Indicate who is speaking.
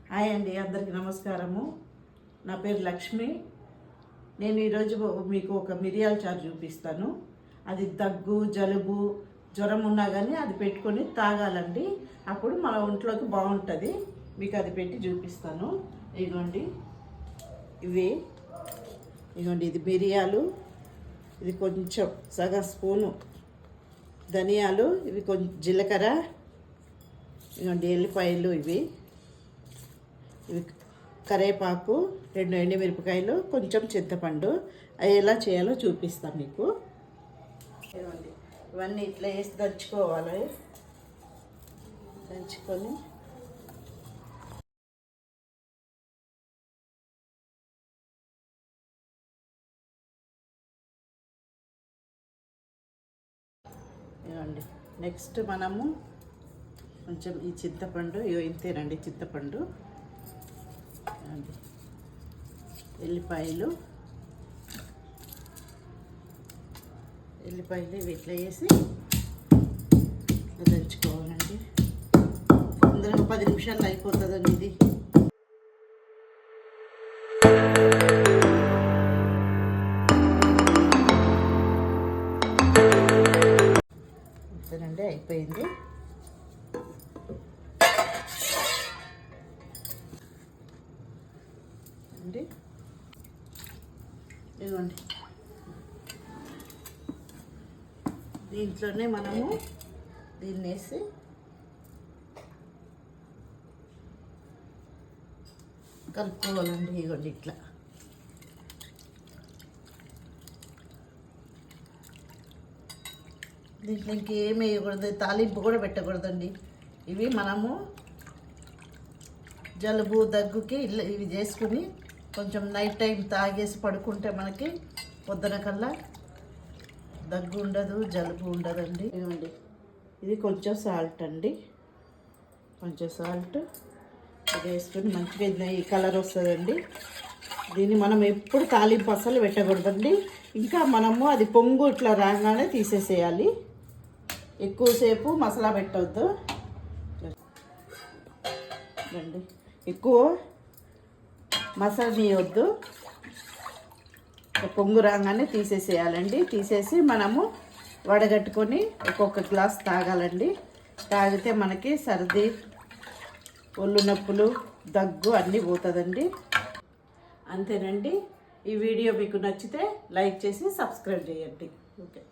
Speaker 1: Hi అండి, అందరికీ నమస్కారము. నా పేరు లక్ష్మి. నేను ఈరోజు మీకు ఒక మిరియాల చారు చూపిస్తాను. అది దగ్గు, జలుబు, జ్వరం ఉన్నా కానీ అది పెట్టుకొని తాగాలండి. అప్పుడు మన ఒంట్లోకి బాగుంటుంది. మీకు అది పెట్టి చూపిస్తాను. ఇదిగోండి, ఇదిగోండి, ఇది మిరియాలు, ఇది కొంచెం సగం స్పూను ధనియాలు, ఇవి కొంచెం జీలకర్ర, ఇదిగోండి ఎల్లిపాయలు, ఇవి కరివేపాకు, 2 ఎండుమిరపకాయలు, కొంచెం చింతపండు. అవి ఎలా చేయాలో చూపిస్తాను మీకు. ఇదిగోండి, ఇవన్నీ ఇట్లా వేసి దంచుకోవాలి. దంచుకొని ఇవ్వండి. నెక్స్ట్ మనము కొంచెం ఈ చింతపండు, ఇంతేనండి చింతపండు, ఎల్లిపాయలు ఇట్లా వేసి దంచుకోవాలండి. తొందరగా 10 నిమిషాలు అయిపోతుందండి ఇది. అంతేనండి, అయిపోయింది. ఇదిగోండి, దీంట్లోనే మనము దీన్ని వేసి కలుపుకోవాలండి. ఇదిగోండి, ఇట్లా దీంట్లో ఇంకేం వేయకూడదు, తాలింపు కూడా పెట్టకూడదండి. ఇవి మనము జలుబు, దగ్గుకి ఇవి చేసుకుని కొంచెం నైట్ టైం తాగేసి పడుకుంటే మనకి పొద్దున కల్లా దగ్గు ఉండదు, జలుబు ఉండదండి. ఇవ్వండి, ఇది కొంచెం సాల్ట్ అండి, కొంచెం సాల్ట్ ఇది వేసుకొని మంచిగా ఈ కలర్ వస్తుందండి. దీన్ని మనం ఎప్పుడు తాలింపు అసలు పెట్టకూడదండి. ఇంకా మనము అది పొంగు ఇట్లా రాగానే తీసేసేయాలి. ఎక్కువసేపు మసాలా పెట్టవద్దు అండి, ఎక్కువ మసాలా తీయవద్దు. పొంగు రాగానే తీసేసేయాలండి. తీసేసి మనము వడగట్టుకొని ఒక్కొక్క గ్లాస్ తాగాలండి. తాగితే మనకి సర్ది, ఒళ్ళు నొప్పులు, దగ్గు అన్నీ పోతుందండి. అంతేనండి. ఈ వీడియో మీకు నచ్చితే లైక్ చేసి సబ్స్క్రైబ్ చేయండి. ఓకే.